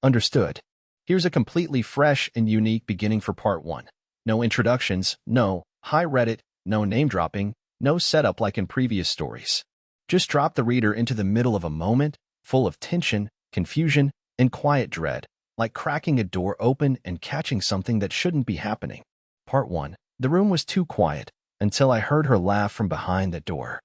Understood. Here's a completely fresh and unique beginning for part 1. No introductions, no hi Reddit, no name-dropping, no setup like in previous stories. Just drop the reader into the middle of a moment full of tension, confusion, and quiet dread, like cracking a door open and catching something that shouldn't be happening. Part 1. The room was too quiet until I heard her laugh from behind the door.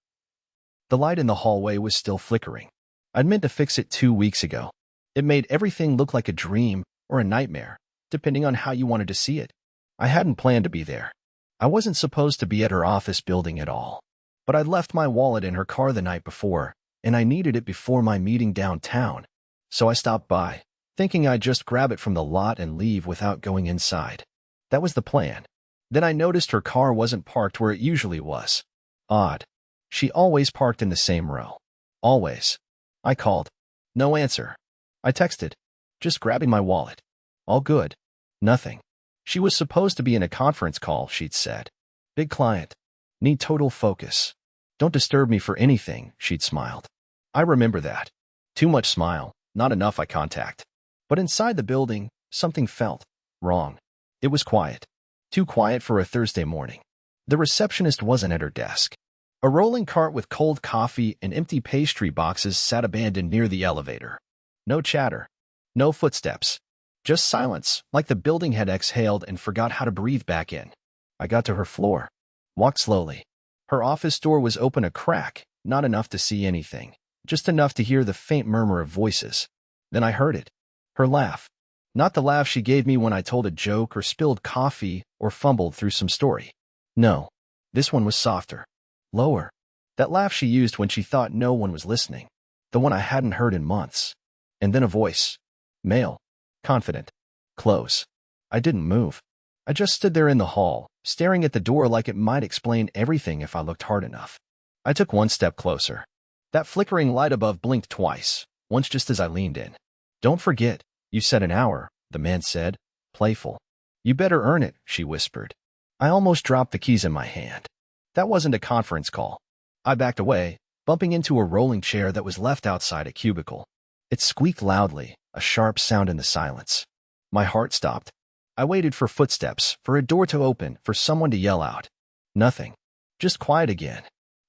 The light in the hallway was still flickering. I'd meant to fix it 2 weeks ago. It made everything look like a dream or a nightmare, depending on how you wanted to see it. I hadn't planned to be there. I wasn't supposed to be at her office building at all. But I'd left my wallet in her car the night before, and I needed it before my meeting downtown. So I stopped by, thinking I'd just grab it from the lot and leave without going inside. That was the plan. Then I noticed her car wasn't parked where it usually was. Odd. She always parked in the same row. Always. I called. No answer. I texted. Just grabbing my wallet. All good. Nothing. She was supposed to be in a conference call, she'd said. Big client. Need total focus. Don't disturb me for anything, she'd smiled. I remember that. Too much smile, not enough eye contact. But inside the building, something felt wrong. It was quiet. Too quiet for a Thursday morning. The receptionist wasn't at her desk. A rolling cart with cold coffee and empty pastry boxes sat abandoned near the elevator. No chatter. No footsteps. Just silence, like the building had exhaled and forgot how to breathe back in. I got to her floor. Walked slowly. Her office door was open a crack, not enough to see anything, just enough to hear the faint murmur of voices. Then I heard it. Her laugh. Not the laugh she gave me when I told a joke or spilled coffee or fumbled through some story. No. This one was softer. Lower. That laugh she used when she thought no one was listening. The one I hadn't heard in months. And then a voice. Male. Confident. Close. I didn't move. I just stood there in the hall, staring at the door like it might explain everything if I looked hard enough. I took one step closer. That flickering light above blinked twice, once just as I leaned in. Don't forget, you said an hour, the man said, playful. You better earn it, she whispered. I almost dropped the keys in my hand. That wasn't a conference call. I backed away, bumping into a rolling chair that was left outside a cubicle. It squeaked loudly, a sharp sound in the silence. My heart stopped. I waited for footsteps, for a door to open, for someone to yell out. Nothing. Just quiet again.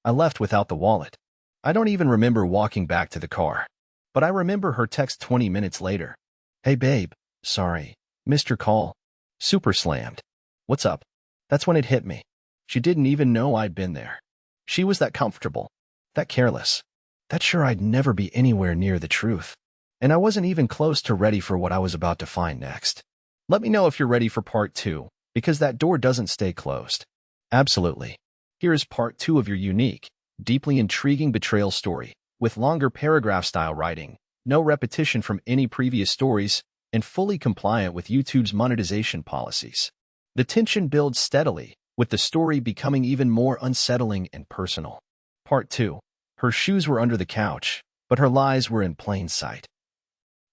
I left without the wallet. I don't even remember walking back to the car. But I remember her text 20 minutes later. Hey babe, sorry. Missed your call. Super slammed. What's up? That's when it hit me. She didn't even know I'd been there. She was that comfortable. That careless. That sure I'd never be anywhere near the truth. And I wasn't even close to ready for what I was about to find next. Let me know if you're ready for part 2, because that door doesn't stay closed. Absolutely. Here is part 2 of your unique, deeply intriguing betrayal story, with longer paragraph-style writing, no repetition from any previous stories, and fully compliant with YouTube's monetization policies. The tension builds steadily, with the story becoming even more unsettling and personal. Part 2. Her shoes were under the couch, but her lies were in plain sight.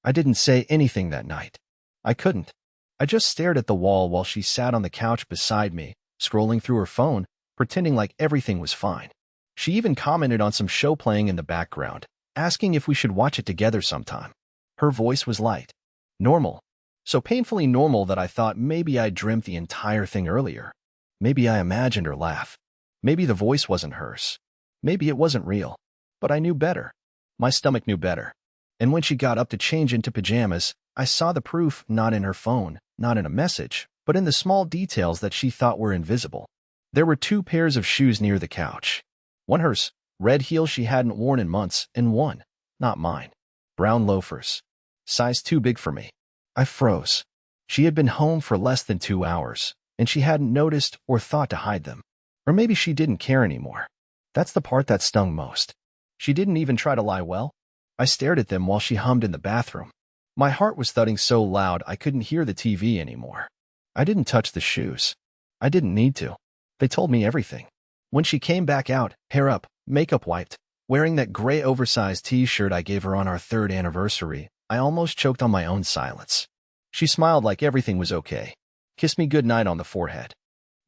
I didn't say anything that night. I couldn't. I just stared at the wall while she sat on the couch beside me, scrolling through her phone, pretending like everything was fine. She even commented on some show playing in the background, asking if we should watch it together sometime. Her voice was light. Normal. So painfully normal that I thought maybe I dreamt the entire thing earlier. Maybe I imagined her laugh. Maybe the voice wasn't hers. Maybe it wasn't real. But I knew better. My stomach knew better. And when she got up to change into pajamas, I saw the proof not in her phone, not in a message, but in the small details that she thought were invisible. There were 2 pairs of shoes near the couch. One hers, red heels she hadn't worn in months, and one, not mine, brown loafers. Size too big for me. I froze. She had been home for less than 2 hours, and she hadn't noticed or thought to hide them. Or maybe she didn't care anymore. That's the part that stung most. She didn't even try to lie well. I stared at them while she hummed in the bathroom. My heart was thudding so loud I couldn't hear the TV anymore. I didn't touch the shoes. I didn't need to. They told me everything. When she came back out, hair up, makeup wiped, wearing that gray oversized t-shirt I gave her on our 3rd anniversary, I almost choked on my own silence. She smiled like everything was okay, kissed me goodnight on the forehead,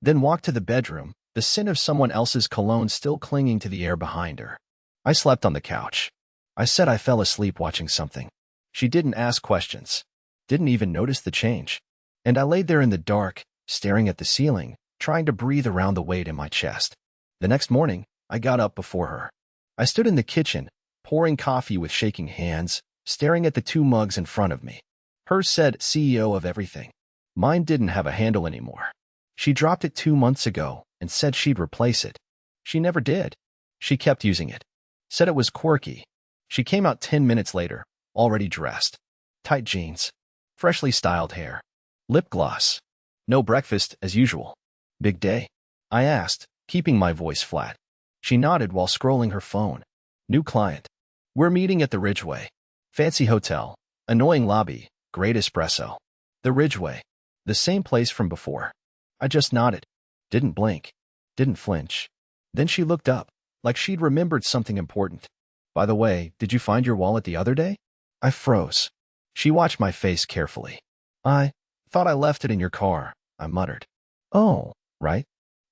then walked to the bedroom, the scent of someone else's cologne still clinging to the air behind her. I slept on the couch. I said I fell asleep watching something. She didn't ask questions. Didn't even notice the change. And I laid there in the dark, staring at the ceiling, trying to breathe around the weight in my chest. The next morning, I got up before her. I stood in the kitchen, pouring coffee with shaking hands, staring at the two mugs in front of me. Hers said CEO of everything. Mine didn't have a handle anymore. She dropped it 2 months ago and said she'd replace it. She never did. She kept using it. Said it was quirky. She came out 10 minutes later, already dressed. Tight jeans. Freshly styled hair. Lip gloss. No breakfast, as usual. Big day? I asked, keeping my voice flat. She nodded while scrolling her phone. New client. We're meeting at the Ridgeway. Fancy hotel. Annoying lobby. Great espresso. The Ridgeway. The same place from before. I just nodded. Didn't blink. Didn't flinch. Then she looked up, like she'd remembered something important. By the way, did you find your wallet the other day? I froze. She watched my face carefully. I thought I left it in your car, I muttered. Oh, right?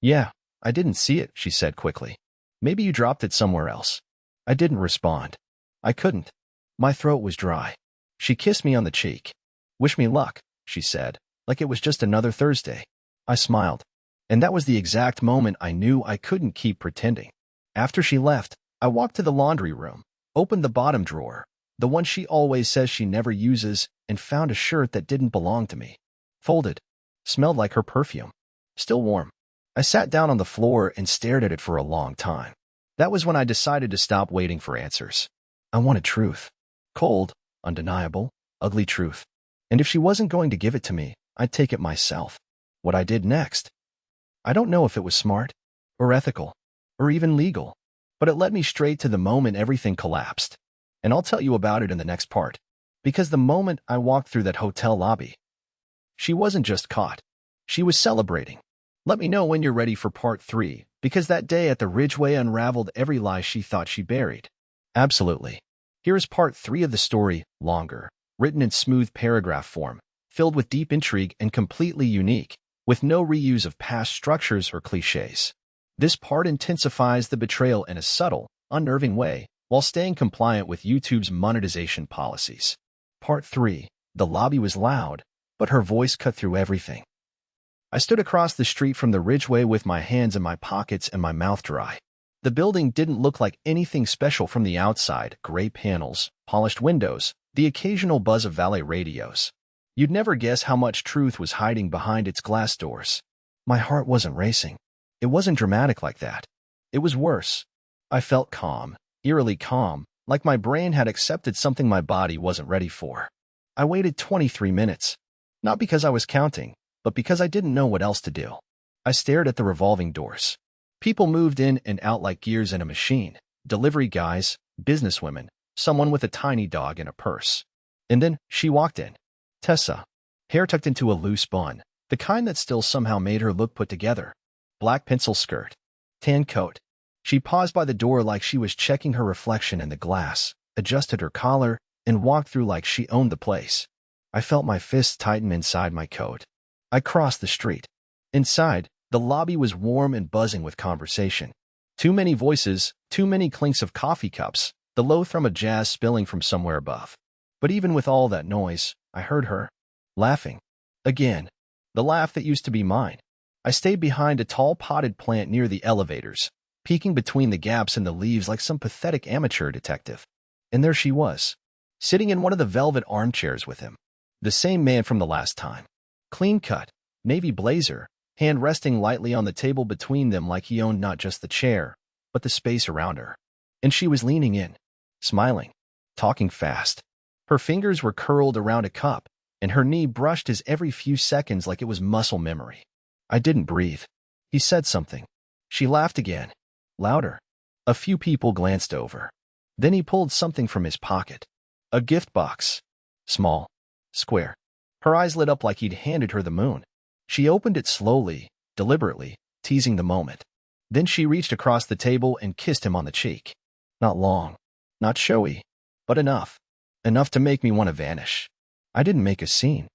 Yeah, I didn't see it, she said quickly. Maybe you dropped it somewhere else. I didn't respond. I couldn't. My throat was dry. She kissed me on the cheek. Wish me luck, she said, like it was just another Thursday. I smiled. And that was the exact moment I knew I couldn't keep pretending. After she left, I walked to the laundry room, opened the bottom drawer, the one she always says she never uses, and found a shirt that didn't belong to me. Folded. Smelled like her perfume. Still warm. I sat down on the floor and stared at it for a long time. That was when I decided to stop waiting for answers. I wanted truth. Cold, undeniable, ugly truth. And if she wasn't going to give it to me, I'd take it myself. What I did next? I don't know if it was smart, or ethical, or even legal, but it led me straight to the moment everything collapsed. And I'll tell you about it in the next part. Because the moment I walked through that hotel lobby, she wasn't just caught. She was celebrating. Let me know when you're ready for part 3, because that day at the Ridgeway unraveled every lie she thought she buried. Absolutely. Here is part 3 of the story, longer, written in smooth paragraph form, filled with deep intrigue and completely unique, with no reuse of past structures or cliches. This part intensifies the betrayal in a subtle, unnerving way, while staying compliant with YouTube's monetization policies. Part 3. The lobby was loud, but her voice cut through everything. I stood across the street from the Ridgeway with my hands in my pockets and my mouth dry. The building didn't look like anything special from the outside: gray panels, polished windows, the occasional buzz of valet radios. You'd never guess how much truth was hiding behind its glass doors. My heart wasn't racing. It wasn't dramatic like that. It was worse. I felt calm, eerily calm, like my brain had accepted something my body wasn't ready for. I waited 23 minutes. Not because I was counting, but because I didn't know what else to do. I stared at the revolving doors. People moved in and out like gears in a machine. Delivery guys, businesswomen, someone with a tiny dog and a purse. And then she walked in. Tessa. Hair tucked into a loose bun, the kind that still somehow made her look put together. Black pencil skirt. Tan coat. She paused by the door like she was checking her reflection in the glass, adjusted her collar, and walked through like she owned the place. I felt my fists tighten inside my coat. I crossed the street. Inside, the lobby was warm and buzzing with conversation. Too many voices, too many clinks of coffee cups, the low thrum of jazz spilling from somewhere above. But even with all that noise, I heard her laughing. Again. The laugh that used to be mine. I stayed behind a tall potted plant near the elevators, peeking between the gaps in the leaves like some pathetic amateur detective. And there she was, sitting in one of the velvet armchairs with him. The same man from the last time. Clean cut, navy blazer, hand resting lightly on the table between them like he owned not just the chair, but the space around her. And she was leaning in, smiling, talking fast. Her fingers were curled around a cup, and her knee brushed his every few seconds like it was muscle memory. I didn't breathe. He said something. She laughed again, louder. A few people glanced over. Then he pulled something from his pocket. A gift box. Small. Square. Her eyes lit up like he'd handed her the moon. She opened it slowly, deliberately, teasing the moment. Then she reached across the table and kissed him on the cheek. Not long. Not showy. But enough. Enough to make me want to vanish. I didn't make a scene.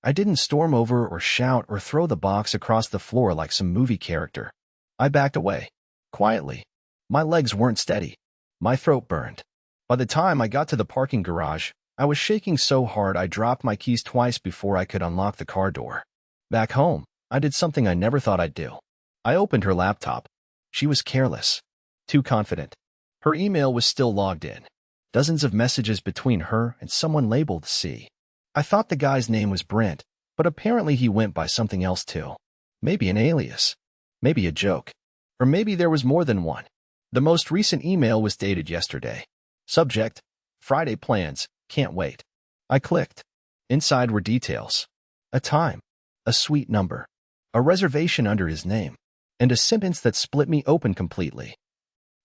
I didn't storm over or shout or throw the box across the floor like some movie character. I backed away. Quietly. My legs weren't steady. My throat burned. By the time I got to the parking garage, I was shaking so hard I dropped my keys twice before I could unlock the car door. Back home, I did something I never thought I'd do. I opened her laptop. She was careless. Too confident. Her email was still logged in. Dozens of messages between her and someone labeled C. I thought the guy's name was Brent, but apparently he went by something else too. Maybe an alias. Maybe a joke. Or maybe there was more than one. The most recent email was dated yesterday. Subject: Friday plans, can't wait. I clicked. Inside were details. A time. A suite number. A reservation under his name. And a sentence that split me open completely.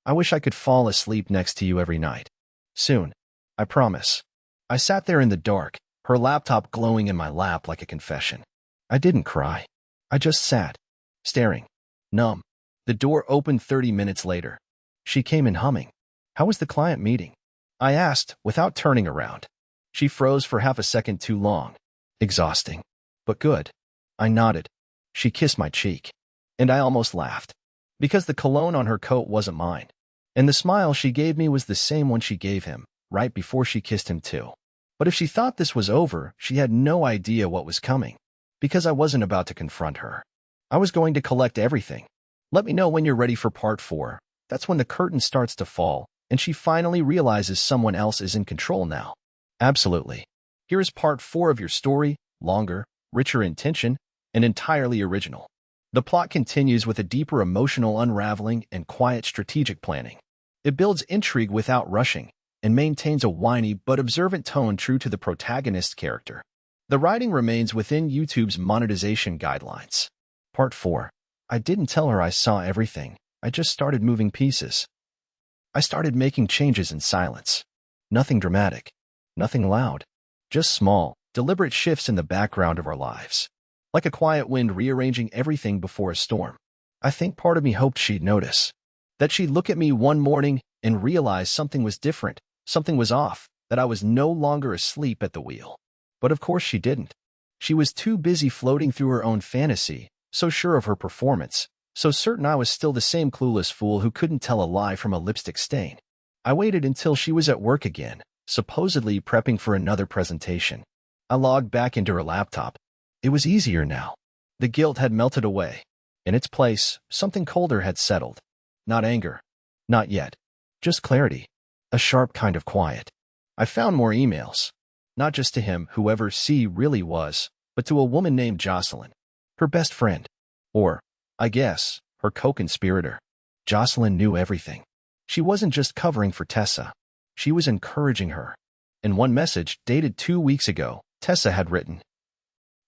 I wish I could fall asleep next to you every night. Soon. I promise. I sat there in the dark, her laptop glowing in my lap like a confession. I didn't cry. I just sat, staring, numb. The door opened 30 minutes later. She came in humming. How was the client meeting? I asked, without turning around. She froze for half a second too long. Exhausting. But good. I nodded. She kissed my cheek. And I almost laughed. Because the cologne on her coat wasn't mine. And the smile she gave me was the same one she gave him, right before she kissed him too. But if she thought this was over, she had no idea what was coming. Because I wasn't about to confront her. I was going to collect everything. Let me know when you're ready for part 4. That's when the curtain starts to fall, and she finally realizes someone else is in control now. Absolutely. Here is part 4 of your story, longer, richer in tension, and entirely original. The plot continues with a deeper emotional unraveling and quiet strategic planning. It builds intrigue without rushing, and maintains a whiny but observant tone true to the protagonist's character. The writing remains within YouTube's monetization guidelines. Part 4. I didn't tell her I saw everything. I just started moving pieces. I started making changes in silence. Nothing dramatic. Nothing loud. Just small, deliberate shifts in the background of our lives. Like a quiet wind rearranging everything before a storm. I think part of me hoped she'd notice. That she'd look at me one morning and realize something was different, something was off, that I was no longer asleep at the wheel. But of course she didn't. She was too busy floating through her own fantasy, so sure of her performance, so certain I was still the same clueless fool who couldn't tell a lie from a lipstick stain. I waited until she was at work again, supposedly prepping for another presentation. I logged back into her laptop. It was easier now. The guilt had melted away. In its place, something colder had settled. Not anger. Not yet. Just clarity. A sharp kind of quiet. I found more emails. Not just to him, whoever C really was, but to a woman named Jocelyn. Her best friend. Or, I guess, her co-conspirator. Jocelyn knew everything. She wasn't just covering for Tessa. She was encouraging her. In one message, dated 2 weeks ago, Tessa had written,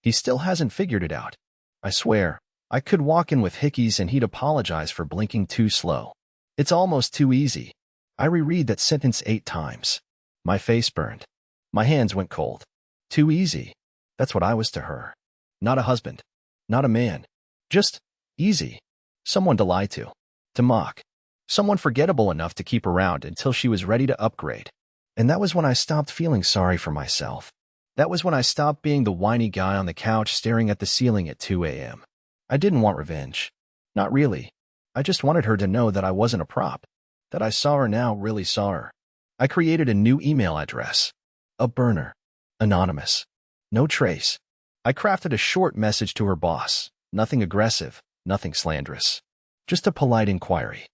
"He still hasn't figured it out. I swear, I could walk in with hickeys and he'd apologize for blinking too slow. It's almost too easy." I reread that sentence 8 times. My face burned. My hands went cold. Too easy. That's what I was to her. Not a husband. Not a man. Just easy. Someone to lie to mock. Someone forgettable enough to keep around until she was ready to upgrade. And that was when I stopped feeling sorry for myself. That was when I stopped being the whiny guy on the couch staring at the ceiling at 2 a.m. I didn't want revenge. Not really. I just wanted her to know that I wasn't a prop. That I saw her now really saw her. I created a new email address. A burner. Anonymous. No trace. I crafted a short message to her boss. Nothing aggressive, nothing slanderous. Just a polite inquiry.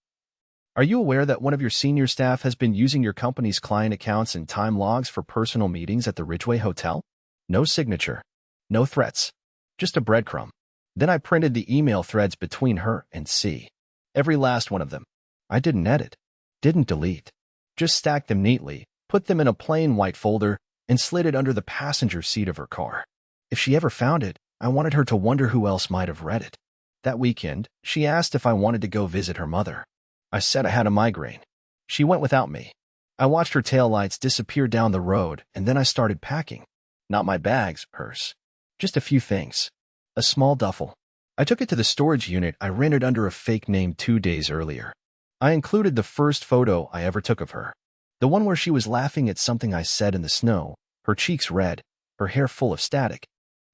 Are you aware that one of your senior staff has been using your company's client accounts and time logs for personal meetings at the Ridgeway Hotel? No signature. No threats. Just a breadcrumb. Then I printed the email threads between her and C. Every last one of them. I didn't edit. Didn't delete. Just stacked them neatly, put them in a plain white folder, and slid it under the passenger seat of her car. If she ever found it, I wanted her to wonder who else might have read it. That weekend, she asked if I wanted to go visit her mother. I said I had a migraine. She went without me. I watched her taillights disappear down the road, and then I started packing. Not my bags, hers. Just a few things. A small duffel. I took it to the storage unit I rented under a fake name 2 days earlier. I included the first photo I ever took of her. The one where she was laughing at something I said in the snow, her cheeks red, her hair full of static.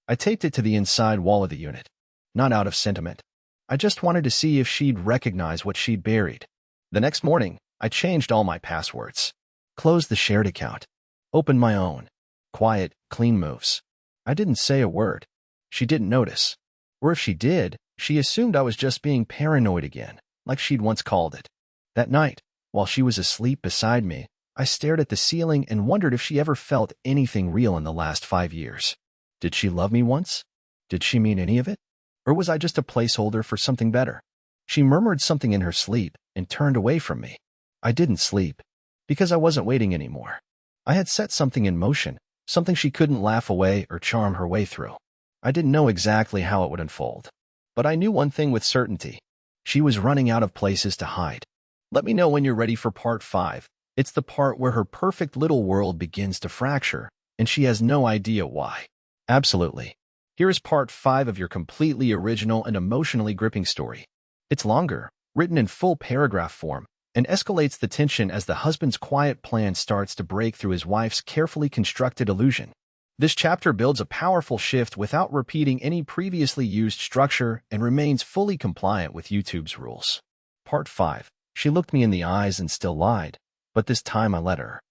I taped it to the inside wall of the unit. Not out of sentiment. I just wanted to see if she'd recognize what she'd buried. The next morning, I changed all my passwords. Closed the shared account. Opened my own. Quiet, clean moves. I didn't say a word. She didn't notice. Or if she did, she assumed I was just being paranoid again, like she'd once called it. That night, while she was asleep beside me, I stared at the ceiling and wondered if she ever felt anything real in the last 5 years. Did she love me once? Did she mean any of it? Or was I just a placeholder for something better? She murmured something in her sleep and turned away from me. I didn't sleep, because I wasn't waiting anymore. I had set something in motion, something she couldn't laugh away or charm her way through. I didn't know exactly how it would unfold, but I knew one thing with certainty. She was running out of places to hide. Let me know when you're ready for part 5. It's the part where her perfect little world begins to fracture, and she has no idea why. Absolutely. Here is part 5 of your completely original and emotionally gripping story. It's longer, written in full paragraph form, and escalates the tension as the husband's quiet plan starts to break through his wife's carefully constructed illusion. This chapter builds a powerful shift without repeating any previously used structure and remains fully compliant with YouTube's rules. Part 5. She looked me in the eyes and still lied, but this time I let her.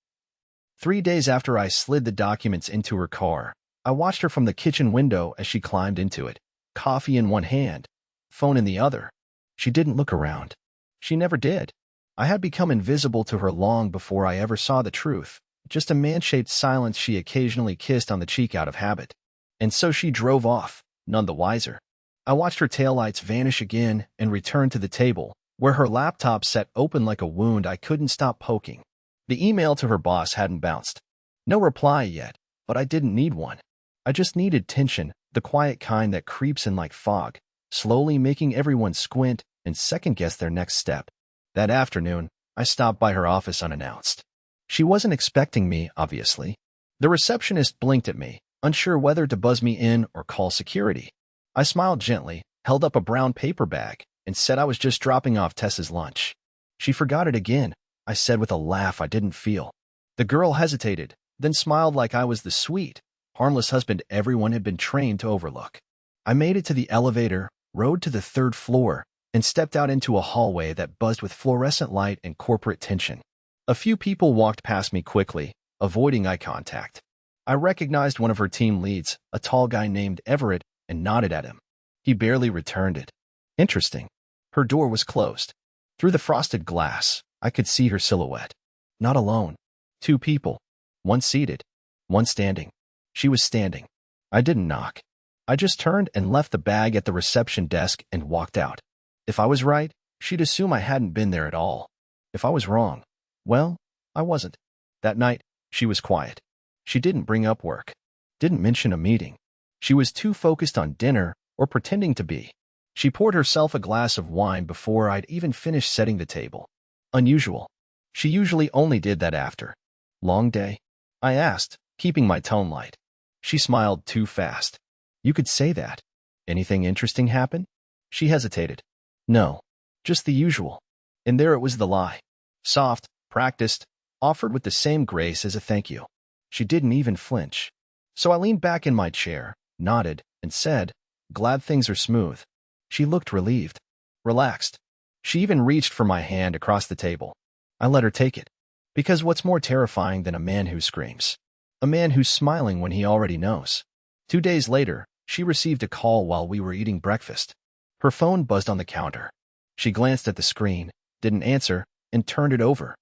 3 days after I slid the documents into her car, I watched her from the kitchen window as she climbed into it, coffee in one hand, phone in the other. She didn't look around. She never did. I had become invisible to her long before I ever saw the truth, just a man-shaped silence she occasionally kissed on the cheek out of habit. And so she drove off, none the wiser. I watched her taillights vanish again and return to the table, where her laptop sat open like a wound I couldn't stop poking. The email to her boss hadn't bounced. No reply yet, but I didn't need one. I just needed tension, the quiet kind that creeps in like fog, slowly making everyone squint and second-guess their next step. That afternoon, I stopped by her office unannounced. She wasn't expecting me, obviously. The receptionist blinked at me, unsure whether to buzz me in or call security. I smiled gently, held up a brown paper bag, and said I was just dropping off Tessa's lunch. She forgot it again, I said with a laugh I didn't feel. The girl hesitated, then smiled like I was the sweet, harmless husband everyone had been trained to overlook. I made it to the elevator, rode to the 3rd floor, and stepped out into a hallway that buzzed with fluorescent light and corporate tension. A few people walked past me quickly, avoiding eye contact. I recognized one of her team leads, a tall guy named Everett, and nodded at him. He barely returned it. Interesting. Her door was closed. Through the frosted glass, I could see her silhouette. Not alone. 2 people. One seated, one standing. She was standing. I didn't knock. I just turned and left the bag at the reception desk and walked out. If I was right, she'd assume I hadn't been there at all. If I was wrong, well, I wasn't. That night, she was quiet. She didn't bring up work. Didn't mention a meeting. She was too focused on dinner or pretending to be. She poured herself a glass of wine before I'd even finished setting the table. Unusual. She usually only did that after. Long day? I asked, keeping my tone light. She smiled too fast. You could say that. Anything interesting happen? She hesitated. No. Just the usual. And there it was the lie. Soft, practiced, offered with the same grace as a thank you. She didn't even flinch. So I leaned back in my chair, nodded, and said, "Glad things are smooth." She looked relieved. Relaxed. She even reached for my hand across the table. I let her take it. Because what's more terrifying than a man who screams? A man who's smiling when he already knows. 2 days later, she received a call while we were eating breakfast. Her phone buzzed on the counter. She glanced at the screen, didn't answer, and turned it over.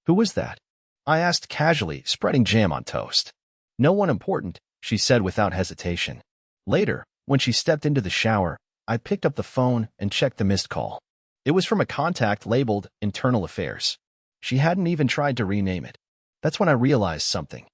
Who was that? I asked casually, spreading jam on toast. No one important, she said without hesitation. Later, when she stepped into the shower, I picked up the phone and checked the missed call. It was from a contact labeled Internal Affairs. She hadn't even tried to rename it. That's when I realized something.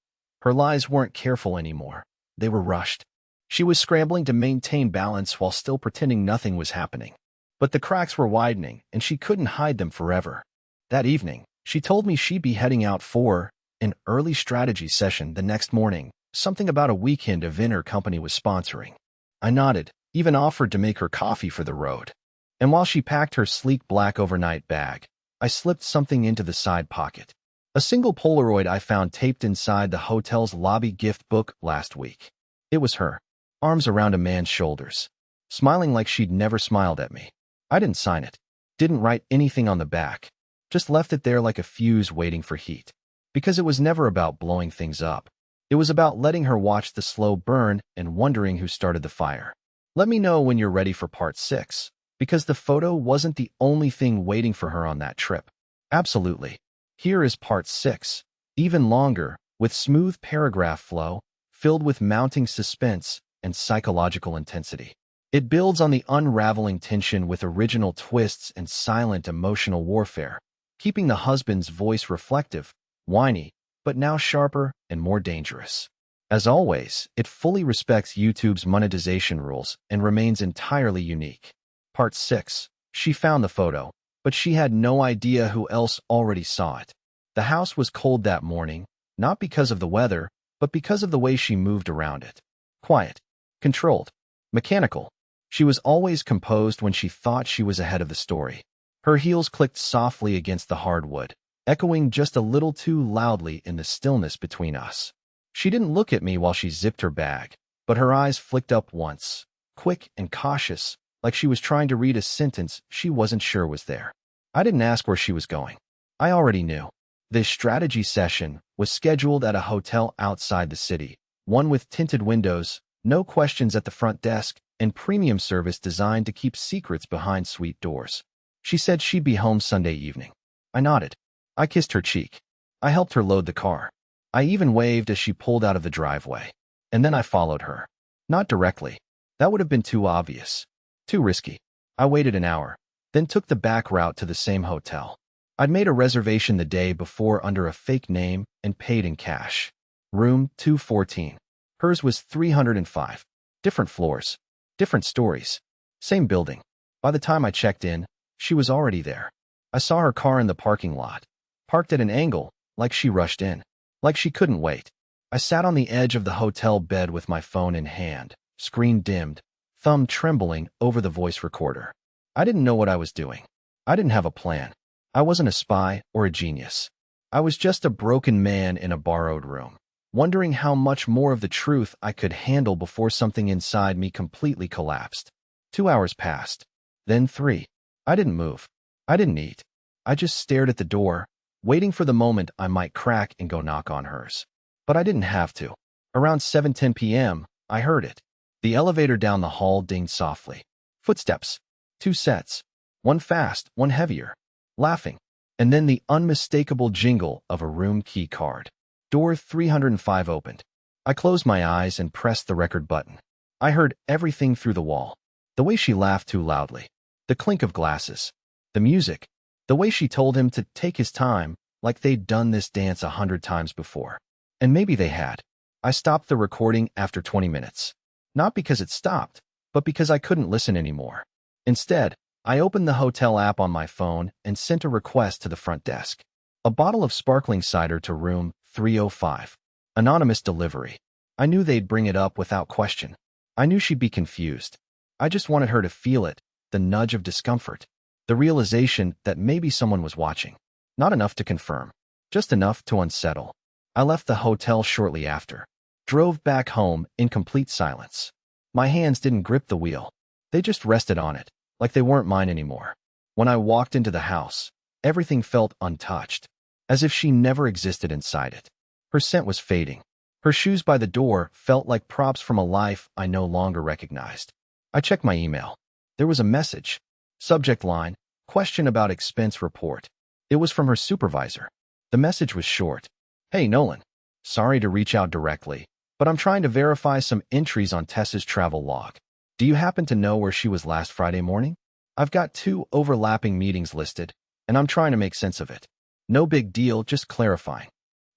Her lies weren't careful anymore. They were rushed. She was scrambling to maintain balance while still pretending nothing was happening. But the cracks were widening, and she couldn't hide them forever. That evening, she told me she'd be heading out for an early strategy session the next morning, something about a weekend event her company was sponsoring. I nodded, even offered to make her coffee for the road. And while she packed her sleek black overnight bag, I slipped something into the side pocket. A single Polaroid I found taped inside the hotel's lobby gift book last week. It was her, arms around a man's shoulders, smiling like she'd never smiled at me. I didn't sign it, didn't write anything on the back, just left it there like a fuse waiting for heat. Because it was never about blowing things up. It was about letting her watch the slow burn and wondering who started the fire. Let me know when you're ready for part 6, because the photo wasn't the only thing waiting for her on that trip. Absolutely. Here is part 6, even longer, with smooth paragraph flow, filled with mounting suspense and psychological intensity. It builds on the unraveling tension with original twists and silent emotional warfare, keeping the husband's voice reflective, whiny, but now sharper and more dangerous. As always, it fully respects YouTube's monetization rules and remains entirely unique. Part 6. She found the photo, but she had no idea who else already saw it. The house was cold that morning, not because of the weather, but because of the way she moved around it. Quiet, controlled, mechanical. She was always composed when she thought she was ahead of the story. Her heels clicked softly against the hardwood, echoing just a little too loudly in the stillness between us. She didn't look at me while she zipped her bag, but her eyes flicked up once, quick and cautious, like she was trying to read a sentence she wasn't sure was there. I didn't ask where she was going. I already knew. This strategy session was scheduled at a hotel outside the city, one with tinted windows, no questions at the front desk, and premium service designed to keep secrets behind suite doors. She said she'd be home Sunday evening. I nodded. I kissed her cheek. I helped her load the car. I even waved as she pulled out of the driveway. And then I followed her. Not directly. That would have been too obvious. Too risky. I waited an hour, then took the back route to the same hotel. I'd made a reservation the day before under a fake name and paid in cash. Room 214. Hers was 305. Different floors. Different stories. Same building. By the time I checked in, she was already there. I saw her car in the parking lot, parked at an angle, like she rushed in, like she couldn't wait. I sat on the edge of the hotel bed with my phone in hand, screen dimmed, thumb trembling over the voice recorder. I didn't know what I was doing. I didn't have a plan. I wasn't a spy or a genius. I was just a broken man in a borrowed room, wondering how much more of the truth I could handle before something inside me completely collapsed. 2 hours passed. Then 3. I didn't move. I didn't eat. I just stared at the door, waiting for the moment I might crack and go knock on hers. But I didn't have to. Around 7:10 p.m., I heard it. The elevator down the hall dinged softly. Footsteps. 2 sets. One fast, one heavier. Laughing. And then the unmistakable jingle of a room key card. Door 305 opened. I closed my eyes and pressed the record button. I heard everything through the wall. The way she laughed too loudly. The clink of glasses. The music. The way she told him to take his time, like they'd done this dance 100 times before. And maybe they had. I stopped the recording after 20 minutes. Not because it stopped, but because I couldn't listen anymore. Instead, I opened the hotel app on my phone and sent a request to the front desk. A bottle of sparkling cider to room 305. Anonymous delivery. I knew they'd bring it up without question. I knew she'd be confused. I just wanted her to feel it, the nudge of discomfort. The realization that maybe someone was watching. Not enough to confirm. Just enough to unsettle. I left the hotel shortly after. Drove back home in complete silence. My hands didn't grip the wheel. They just rested on it, like they weren't mine anymore. When I walked into the house, everything felt untouched, as if she never existed inside it. Her scent was fading. Her shoes by the door felt like props from a life I no longer recognized. I checked my email. There was a message. Subject line, question about expense report. It was from her supervisor. The message was short. Hey, Nolan. Sorry to reach out directly, but I'm trying to verify some entries on Tessa's travel log. Do you happen to know where she was last Friday morning? I've got 2 overlapping meetings listed, and I'm trying to make sense of it. No big deal, just clarifying.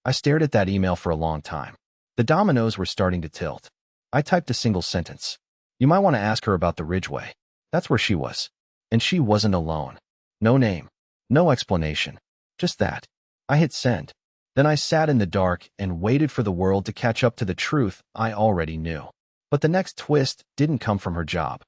I stared at that email for a long time. The dominoes were starting to tilt. I typed a single sentence. You might want to ask her about the Ridgeway. That's where she was. And she wasn't alone. No name. No explanation. Just that. I hit send. Then I sat in the dark and waited for the world to catch up to the truth I already knew. But the next twist didn't come from her job.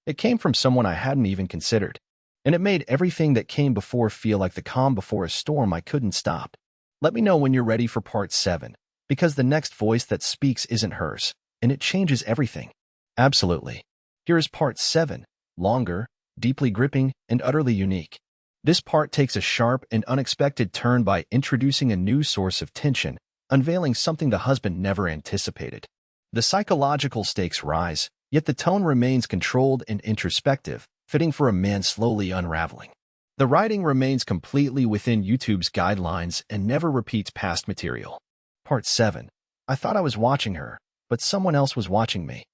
It came from someone I hadn't even considered. And it made everything that came before feel like the calm before a storm I couldn't stop. Let me know when you're ready for part 7, because the next voice that speaks isn't hers, and it changes everything. Absolutely. Here is part 7, longer, deeply gripping, and utterly unique. This part takes a sharp and unexpected turn by introducing a new source of tension, unveiling something the husband never anticipated. The psychological stakes rise, yet the tone remains controlled and introspective, fitting for a man slowly unraveling. The writing remains completely within YouTube's guidelines and never repeats past material. Part 7. I thought I was watching her, but someone else was watching me.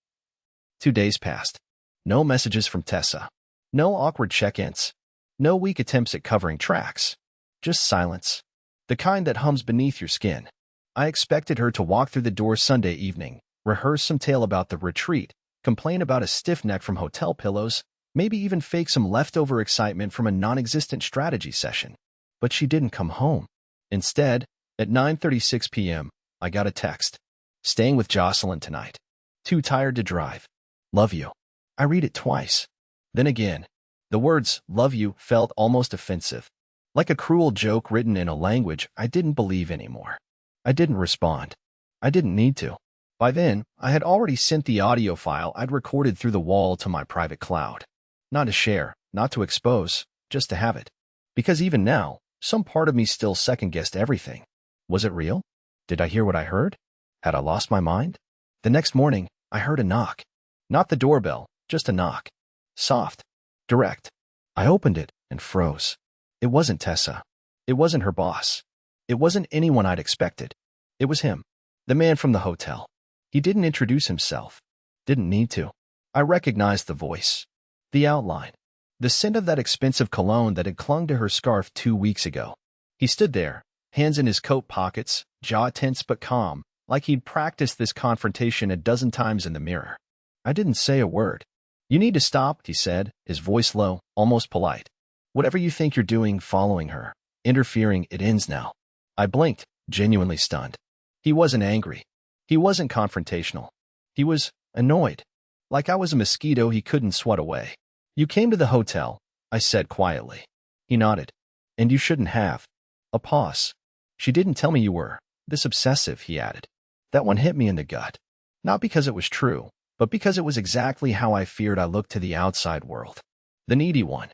2 days passed. No messages from Tessa. No awkward check-ins. No weak attempts at covering tracks. Just silence. The kind that hums beneath your skin. I expected her to walk through the door Sunday evening, rehearse some tale about the retreat, complain about a stiff neck from hotel pillows, maybe even fake some leftover excitement from a non-existent strategy session. But she didn't come home. Instead, at 9:36 p.m., I got a text. Staying with Jocelyn tonight. Too tired to drive. Love you. I read it twice. Then again. The words, love you, felt almost offensive. Like a cruel joke written in a language I didn't believe anymore. I didn't respond. I didn't need to. By then, I had already sent the audio file I'd recorded through the wall to my private cloud. Not to share, not to expose, just to have it. Because even now, some part of me still second-guessed everything. Was it real? Did I hear what I heard? Had I lost my mind? The next morning, I heard a knock. Not the doorbell, just a knock. Soft. Direct. I opened it and froze. It wasn't Tessa. It wasn't her boss. It wasn't anyone I'd expected. It was him. The man from the hotel. He didn't introduce himself. Didn't need to. I recognized the voice. The outline. The scent of that expensive cologne that had clung to her scarf 2 weeks ago. He stood there, hands in his coat pockets, jaw tense but calm, like he'd practiced this confrontation a dozen times in the mirror. I didn't say a word. You need to stop, he said, his voice low, almost polite. Whatever you think you're doing following her, interfering, it ends now. I blinked, genuinely stunned. He wasn't angry. He wasn't confrontational. He was annoyed. Like I was a mosquito he couldn't swat away. You came to the hotel, I said quietly. He nodded. And you shouldn't have. A pause. She didn't tell me you were this obsessive, he added. That one hit me in the gut. Not because it was true, but because it was exactly how I feared I looked to the outside world. The needy one.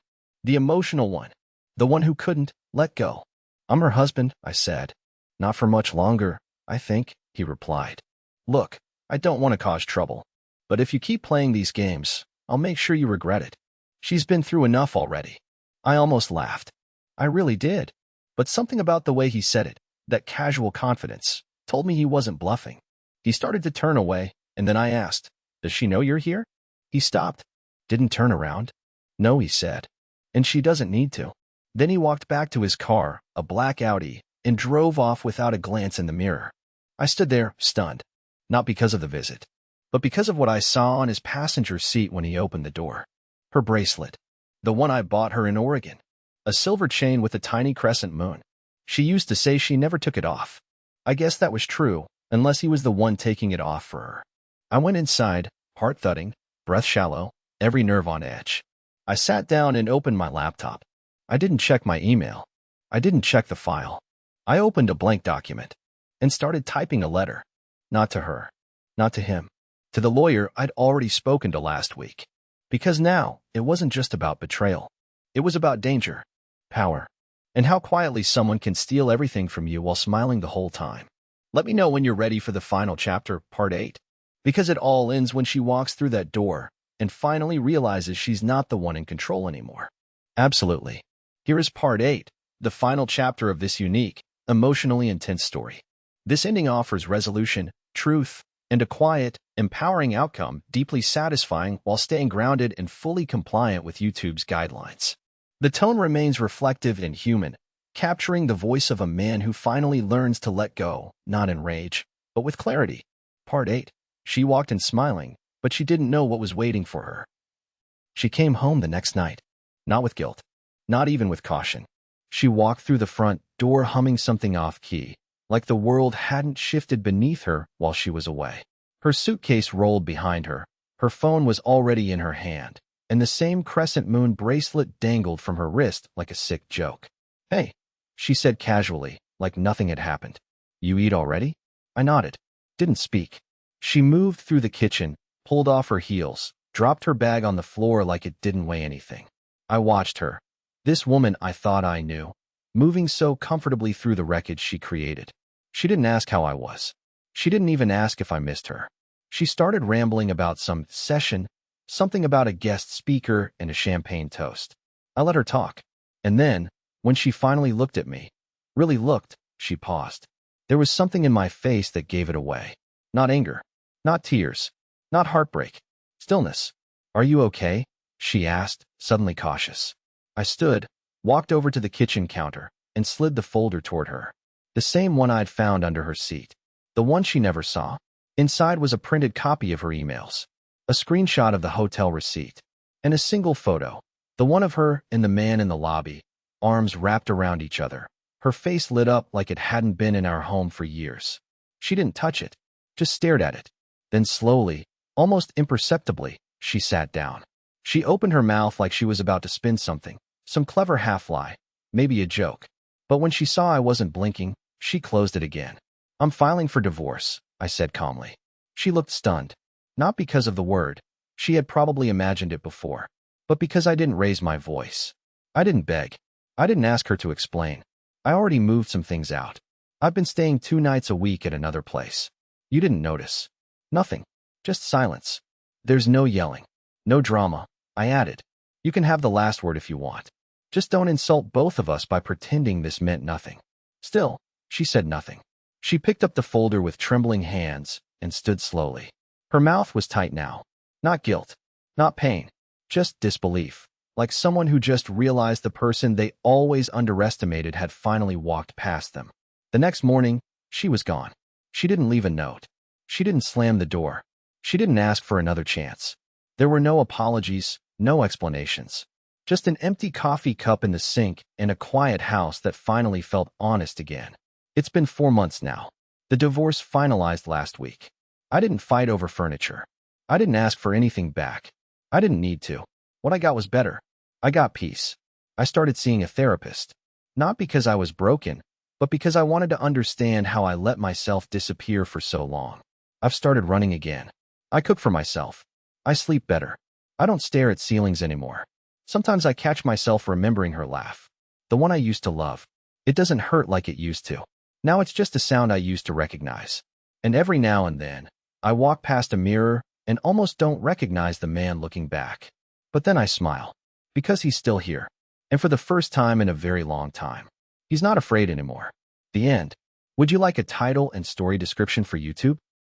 The emotional one. The one who couldn't let go. I'm her husband, I said. Not for much longer, I think, he replied. Look, I don't want to cause trouble. But if you keep playing these games, I'll make sure you regret it. She's been through enough already. I almost laughed. I really did. But something about the way he said it, that casual confidence, told me he wasn't bluffing. He started to turn away, and then I asked, Does she know you're here? He stopped. Didn't turn around. No, he said. And she doesn't need to. Then he walked back to his car, a black Audi, and drove off without a glance in the mirror. I stood there, stunned. Not because of the visit, but because of what I saw on his passenger seat when he opened the door. Her bracelet. The one I bought her in Oregon. A silver chain with a tiny crescent moon. She used to say she never took it off. I guess that was true, unless he was the one taking it off for her. I went inside, heart thudding, breath shallow, every nerve on edge. I sat down and opened my laptop. I didn't check my email. I didn't check the file. I opened a blank document and started typing a letter. Not to her. Not to him. To the lawyer I'd already spoken to last week. Because now, it wasn't just about betrayal. It was about danger, power, and how quietly someone can steal everything from you while smiling the whole time. Let me know when you're ready for the final chapter, part 8. Because it all ends when she walks through that door and finally realizes she's not the one in control anymore. Absolutely. Here is part 8, the final chapter of this unique, emotionally intense story. This ending offers resolution, truth, and a quiet, empowering outcome deeply satisfying while staying grounded and fully compliant with YouTube's guidelines. The tone remains reflective and human, capturing the voice of a man who finally learns to let go, not in rage, but with clarity. Part 8. She walked in smiling, but she didn't know what was waiting for her. She came home the next night, not with guilt, not even with caution. She walked through the front door humming something off-key, like the world hadn't shifted beneath her while she was away. Her suitcase rolled behind her, her phone was already in her hand, and the same crescent moon bracelet dangled from her wrist like a sick joke. Hey, she said casually, like nothing had happened. You eat already? I nodded. Didn't speak. She moved through the kitchen, pulled off her heels, dropped her bag on the floor like it didn't weigh anything. I watched her, This woman I thought I knew, moving so comfortably through the wreckage she created. She didn't ask how I was. She didn't even ask if I missed her. She started rambling about some session, something about a guest speaker and a champagne toast. I let her talk. And then, when she finally looked at me, really looked, she paused. There was something in my face that gave it away. Not anger, not tears, not heartbreak. Stillness. Are you okay? She asked, suddenly cautious. I stood, walked over to the kitchen counter, and slid the folder toward her. The same one I'd found under her seat. The one she never saw. Inside was a printed copy of her emails, a screenshot of the hotel receipt, and a single photo. The one of her and the man in the lobby, arms wrapped around each other. Her face lit up like it hadn't been in our home for years. She didn't touch it, just stared at it. Then slowly, almost imperceptibly, she sat down. She opened her mouth like she was about to spin something, some clever half-lie, maybe a joke. But when she saw I wasn't blinking, she closed it again. I'm filing for divorce, I said calmly. She looked stunned. Not because of the word. She had probably imagined it before. But because I didn't raise my voice. I didn't beg. I didn't ask her to explain. I already moved some things out. I've been staying 2 nights a week at another place. You didn't notice. Nothing. Just silence. There's no yelling. No drama, I added. You can have the last word if you want. Just don't insult both of us by pretending this meant nothing. Still, she said nothing. She picked up the folder with trembling hands and stood slowly. Her mouth was tight now. Not guilt. Not pain. Just disbelief. Like someone who just realized the person they always underestimated had finally walked past them. The next morning, she was gone. She didn't leave a note. She didn't slam the door. She didn't ask for another chance. There were no apologies, no explanations. Just an empty coffee cup in the sink and a quiet house that finally felt honest again. It's been 4 months now. The divorce finalized last week. I didn't fight over furniture. I didn't ask for anything back. I didn't need to. What I got was better. I got peace. I started seeing a therapist. Not because I was broken, but because I wanted to understand how I let myself disappear for so long. I've started running again. I cook for myself. I sleep better. I don't stare at ceilings anymore. Sometimes I catch myself remembering her laugh. The one I used to love. It doesn't hurt like it used to. Now it's just a sound I used to recognize. And every now and then, I walk past a mirror and almost don't recognize the man looking back. But then I smile. Because he's still here. And for the first time in a very long time. He's not afraid anymore. The end. Would you like a title and story description for YouTube?